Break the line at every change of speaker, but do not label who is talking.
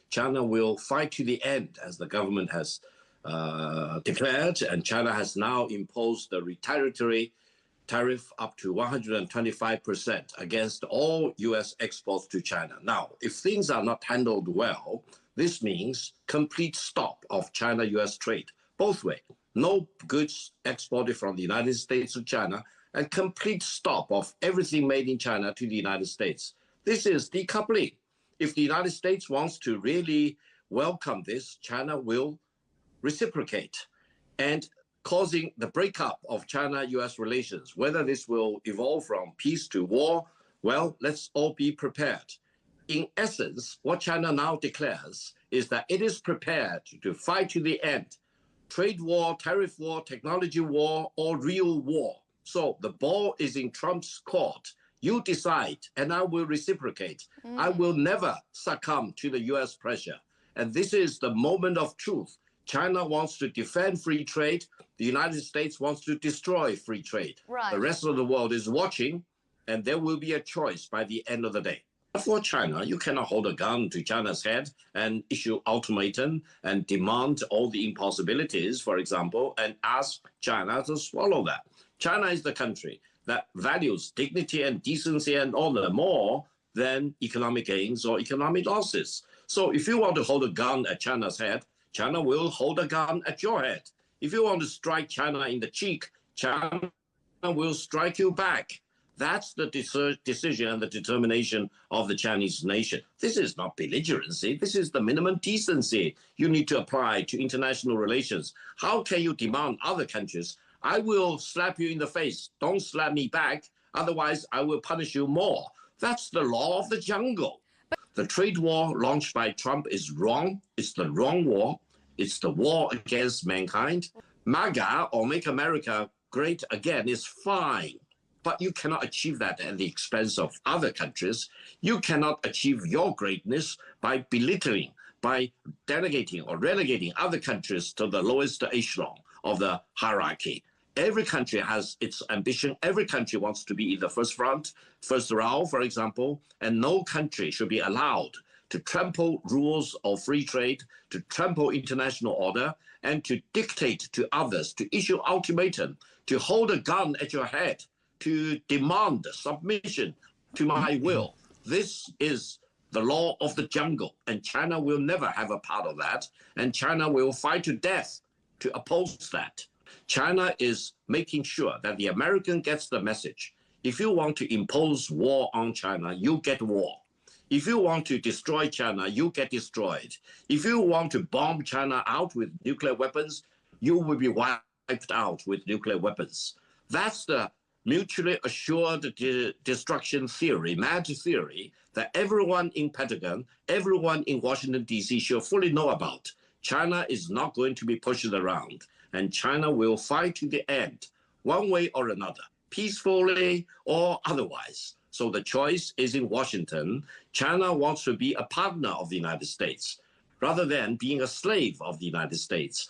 China will fight to the end, as the government has declared, and China has now imposed the retaliatory tariff up to 125% against all U.S. exports to China. Now, if things are not handled well, this means complete stop of China-U.S. trade, both ways. No goods exported from the United States to China, and complete stop of everything made in China to the United States. This is decoupling. If the United States wants to really welcome this, China will reciprocate, and causing the breakup of China-US relations. Whether this will evolve from peace to war, well, let's all be prepared. In essence, what China now declares is that it is prepared to fight to the end. Trade war, tariff war, technology war, or real war. So the ball is in Trump's court. You decide, and I will reciprocate. I will never succumb to the US pressure. And this is the moment of truth. China wants to defend free trade. The United States wants to destroy free trade.
Right.
The rest of the world is watching, and there will be a choice by the end of the day. For China, you cannot hold a gun to China's head and issue ultimatum and demand all the impossibilities, for example, and ask China to swallow that. China is the country that values dignity and decency and honor more than economic gains or economic losses. So if you want to hold a gun at China's head, China will hold a gun at your head. If you want to strike China in the cheek, China will strike you back. That's the decision and the determination of the Chinese nation. This is not belligerency. This is the minimum decency you need to apply to international relations. How can you demand other countries, I will slap you in the face, don't slap me back, otherwise I will punish you more. That's the law of the jungle. The trade war launched by Trump is wrong. It's the wrong war. It's the war against mankind. MAGA, or Make America Great Again, is fine. But you cannot achieve that at the expense of other countries. You cannot achieve your greatness by belittling, by delegating or relegating other countries to the lowest echelon of the hierarchy. Every country has its ambition. Every country wants to be in the first front, first row, for example, and no country should be allowed to trample rules of free trade, to trample international order, and to dictate to others, to issue ultimatum, to hold a gun at your head, to demand submission to my will. This is the law of the jungle, and China will never have a part of that, and China will fight to death to oppose that. China is making sure that the American gets the message. If you want to impose war on China, you get war. If you want to destroy China, you get destroyed. If you want to bomb China out with nuclear weapons, you will be wiped out with nuclear weapons. That's the mutually assured destruction theory, mad theory, that everyone in Pentagon, everyone in Washington, D.C. should fully know about. China is not going to be pushed around, and China will fight to the end, one way or another, peacefully or otherwise. So the choice is in Washington. China wants to be a partner of the United States rather than being a slave of the United States.